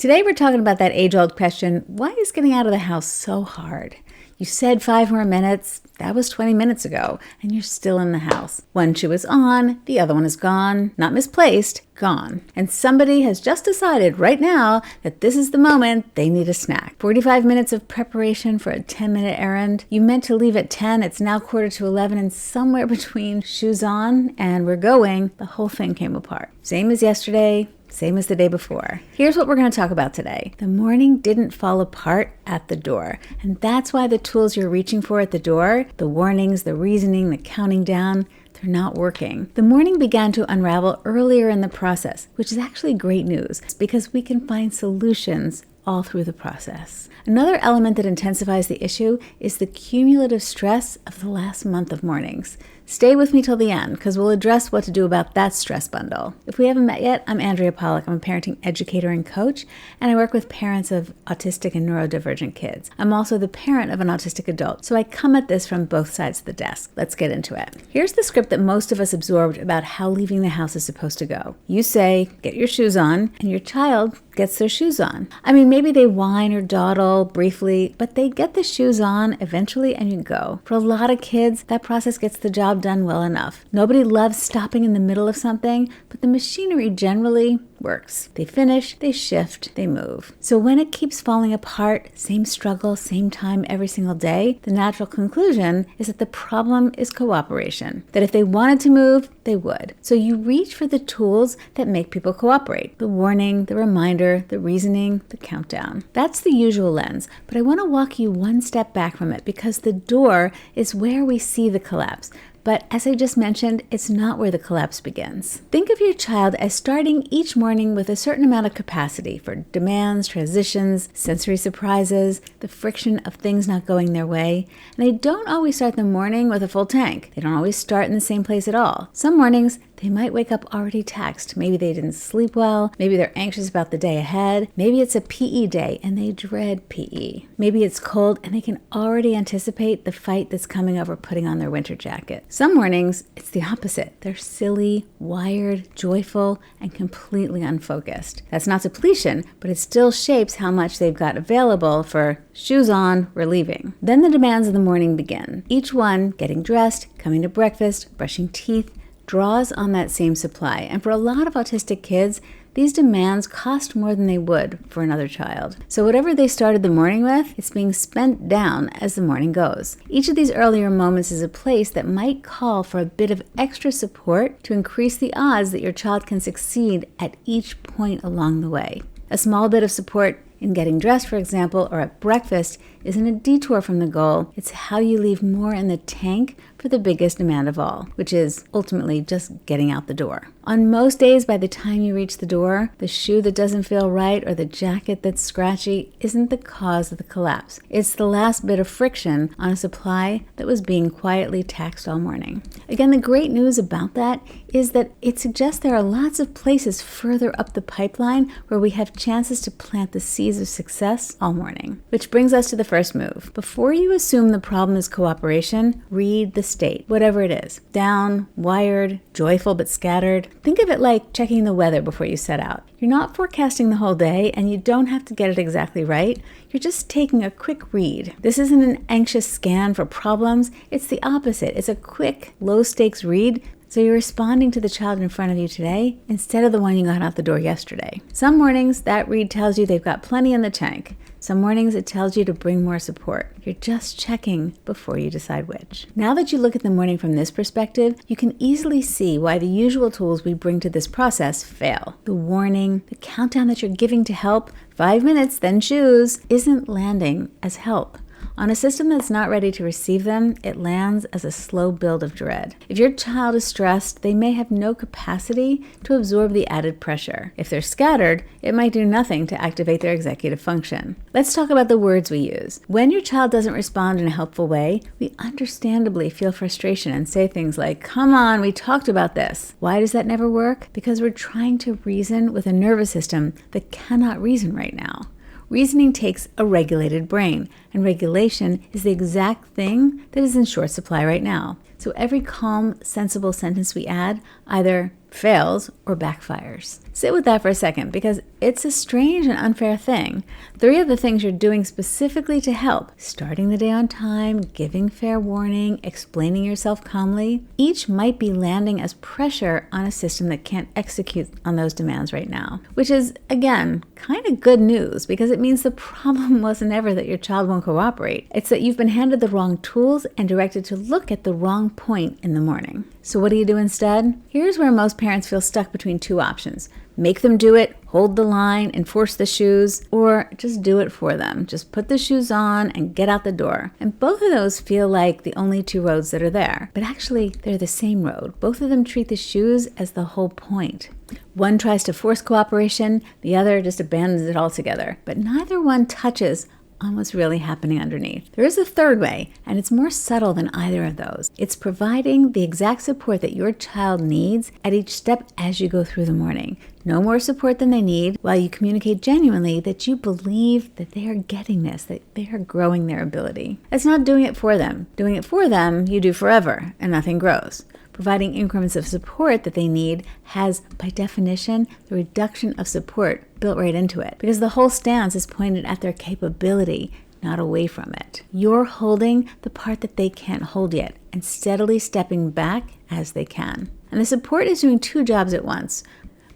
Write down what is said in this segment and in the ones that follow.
Today we're talking about that age-old question, why is getting out of the house so hard? You said 5 more minutes, that was 20 minutes ago, and you're still in the house. One shoe is on, the other one is gone, not misplaced, gone. And somebody has just decided right now that this is the moment they need a snack. 45 minutes of preparation for a 10-minute errand. You meant to leave at 10, it's now 10:45, and somewhere between shoes on and we're going, the whole thing came apart. Same as yesterday. Same as the day before. Here's what we're going to talk about today. The morning didn't fall apart at the door. And that's why the tools you're reaching for at the door, the warnings, the reasoning, the counting down, they're not working. The morning began to unravel earlier in the process, which is actually great news because we can find solutions all through the process. Another element that intensifies the issue is the cumulative stress of the last month of mornings. Stay with me till the end because we'll address what to do about that stress bundle. If we haven't met yet, I'm Andrea Pollack. I'm a parenting educator and coach, and I work with parents of autistic and neurodivergent kids. I'm also the parent of an autistic adult, so I come at this from both sides of the desk. Let's get into it. Here's the script that most of us absorbed about how leaving the house is supposed to go. You say, get your shoes on, and your child gets their shoes on. I mean, maybe they whine or dawdle briefly, but they get the shoes on eventually and you go. For a lot of kids, that process gets the job done well enough. Nobody loves stopping in the middle of something, but the machinery generally works. They finish, they shift, they move. So when it keeps falling apart, same struggle, same time every single day, the natural conclusion is that the problem is cooperation. That if they wanted to move, they would. So you reach for the tools that make people cooperate. The warning, the reminder, the reasoning, the countdown. That's the usual lens, but I want to walk you one step back from it because the door is where we see the collapse. But as I just mentioned, it's not where the collapse begins. Think of your child as starting each morning with a certain amount of capacity for demands, transitions, sensory surprises, the friction of things not going their way. And they don't always start the morning with a full tank. They don't always start in the same place at all. Some mornings, they might wake up already taxed. Maybe they didn't sleep well. Maybe they're anxious about the day ahead. Maybe it's a PE day and they dread PE. Maybe it's cold and they can already anticipate the fight that's coming over putting on their winter jacket. Some mornings, it's the opposite. They're silly, wired, joyful, and completely unfocused. That's not depletion, but it still shapes how much they've got available for shoes on, we're leaving. Then the demands of the morning begin. Each one getting dressed, coming to breakfast, brushing teeth, draws on that same supply. And for a lot of autistic kids, these demands cost more than they would for another child. So whatever they started the morning with, it's being spent down as the morning goes. Each of these earlier moments is a place that might call for a bit of extra support to increase the odds that your child can succeed at each point along the way. A small bit of support in getting dressed, for example, or at breakfast isn't a detour from the goal. It's how you leave more in the tank for the biggest demand of all, which is ultimately just getting out the door. On most days, by the time you reach the door, the shoe that doesn't feel right or the jacket that's scratchy isn't the cause of the collapse. It's the last bit of friction on a supply that was being quietly taxed all morning. Again, the great news about that is that it suggests there are lots of places further up the pipeline where we have chances to plant the seeds of success all morning. Which brings us to the first move. Before you assume the problem is cooperation, read the state, whatever it is. Down, wired, joyful but scattered. Think of it like checking the weather before you set out. You're not forecasting the whole day and you don't have to get it exactly right. You're just taking a quick read. This isn't an anxious scan for problems. It's the opposite. It's a quick, low-stakes read. So you're responding to the child in front of you today instead of the one you got out the door yesterday. Some mornings, that read tells you they've got plenty in the tank. Some mornings, it tells you to bring more support. You're just checking before you decide which. Now that you look at the morning from this perspective, you can easily see why the usual tools we bring to this process fail. The warning, the countdown that you're giving to help, 5 minutes, then choose, isn't landing as help. On a system that's not ready to receive them, it lands as a slow build of dread. If your child is stressed, they may have no capacity to absorb the added pressure. If they're scattered, it might do nothing to activate their executive function. Let's talk about the words we use. When your child doesn't respond in a helpful way, we understandably feel frustration and say things like, "Come on, we talked about this." Why does that never work? Because we're trying to reason with a nervous system that cannot reason right now. Reasoning takes a regulated brain, and regulation is the exact thing that is in short supply right now. So every calm, sensible sentence we add either fails or backfires. Sit with that for a second, because it's a strange and unfair thing. 3 of the things you're doing specifically to help: starting the day on time, giving fair warning, explaining yourself calmly, each might be landing as pressure on a system that can't execute on those demands right now. Which is, again, kind of good news, because it means the problem wasn't ever that your child won't cooperate. It's that you've been handed the wrong tools and directed to look at the wrong point in the morning. So what do you do instead? Here's where most parents feel stuck between 2 options. Make them do it, hold the line, enforce the shoes, or just do it for them. Just put the shoes on and get out the door. And both of those feel like the only 2 roads that are there. But actually, they're the same road. Both of them treat the shoes as the whole point. One tries to force cooperation, the other just abandons it altogether. But neither one touches on what's really happening underneath. There is a third way, and it's more subtle than either of those. It's providing the exact support that your child needs at each step as you go through the morning. No more support than they need, while you communicate genuinely that you believe that they are getting this, that they are growing their ability. It's not doing it for them. Doing it for them, you do forever, and nothing grows. Providing increments of support that they need has, by definition, the reduction of support built right into it, because the whole stance is pointed at their capability, not away from it. You're holding the part that they can't hold yet and steadily stepping back as they can. And the support is doing 2 jobs at once.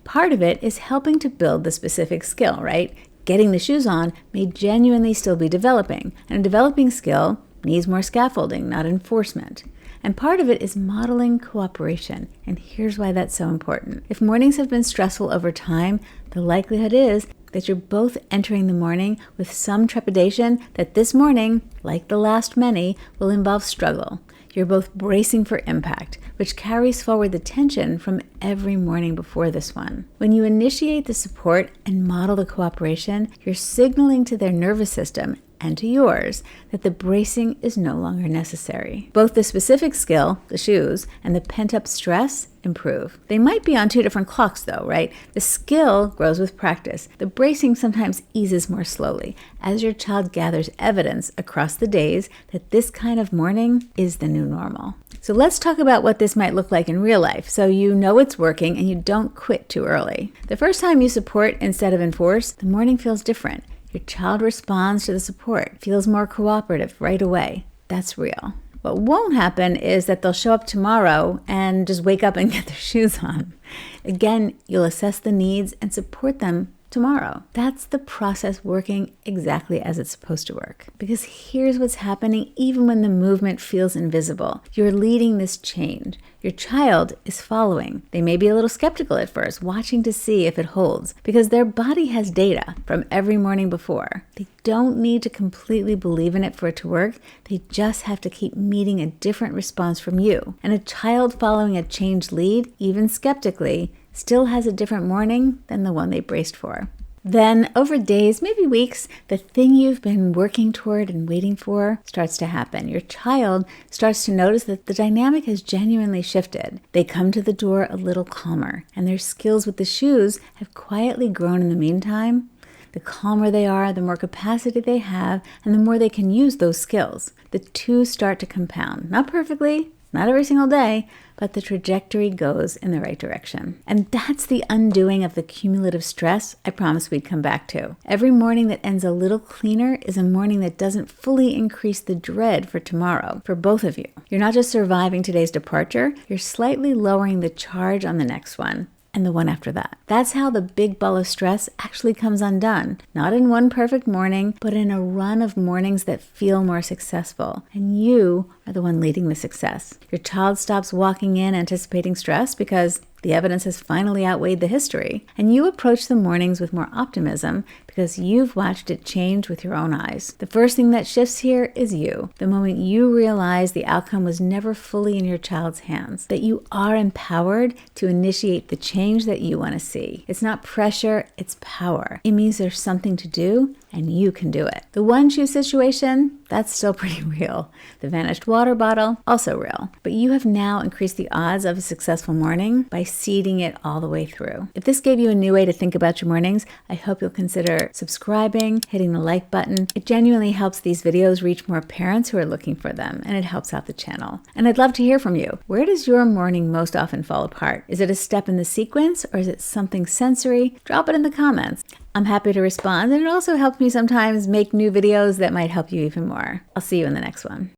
Part of it is helping to build the specific skill, right? Getting the shoes on may genuinely still be developing, and a developing skill needs more scaffolding, not enforcement. And part of it is modeling cooperation. And here's why that's so important. If mornings have been stressful over time, the likelihood is that you're both entering the morning with some trepidation that this morning, like the last many, will involve struggle. You're both bracing for impact, which carries forward the tension from every morning before this one. When you initiate the support and model the cooperation, you're signaling to their nervous system and to yours that the bracing is no longer necessary. Both the specific skill, the shoes, and the pent-up stress improve. They might be on 2 different clocks though, right? The skill grows with practice. The bracing sometimes eases more slowly as your child gathers evidence across the days that this kind of morning is the new normal. So let's talk about what this might look like in real life, so you know it's working and you don't quit too early. The first time you support instead of enforce, the morning feels different. Your child responds to the support, feels more cooperative right away. That's real. What won't happen is that they'll show up tomorrow and just wake up and get their shoes on. Again, you'll assess the needs and support them tomorrow. That's the process working exactly as it's supposed to work. Because here's what's happening even when the movement feels invisible. You're leading this change. Your child is following. They may be a little skeptical at first, watching to see if it holds, because their body has data from every morning before. They don't need to completely believe in it for it to work. They just have to keep meeting a different response from you. And a child following a changed lead, even skeptically, still has a different morning than the one they braced for. Then, over days, maybe weeks, the thing you've been working toward and waiting for starts to happen. Your child starts to notice that the dynamic has genuinely shifted. They come to the door a little calmer, and their skills with the shoes have quietly grown in the meantime. The calmer they are, the more capacity they have, and the more they can use those skills. The 2 start to compound. Not perfectly, not every single day, but the trajectory goes in the right direction. And that's the undoing of the cumulative stress I promised we'd come back to. Every morning that ends a little cleaner is a morning that doesn't fully increase the dread for tomorrow, for both of you. You're not just surviving today's departure, you're slightly lowering the charge on the next one, and the one after that. That's how the big ball of stress actually comes undone. Not in one perfect morning, but in a run of mornings that feel more successful. And you are the one leading the success. Your child stops walking in anticipating stress because the evidence has finally outweighed the history. And you approach the mornings with more optimism because you've watched it change with your own eyes. The first thing that shifts here is you. The moment you realize the outcome was never fully in your child's hands, that you are empowered to initiate the change that you want to see. It's not pressure, it's power. It means there's something to do and you can do it. The one shoe situation, that's still pretty real. The vanished water bottle, also real. But you have now increased the odds of a successful morning by seeding it all the way through. If this gave you a new way to think about your mornings, I hope you'll consider subscribing, hitting the like button. It genuinely helps these videos reach more parents who are looking for them, and it helps out the channel. And I'd love to hear from you. Where does your morning most often fall apart? Is it a step in the sequence, or is it something sensory? Drop it in the comments. I'm happy to respond, and it also helps me sometimes make new videos that might help you even more. I'll see you in the next one.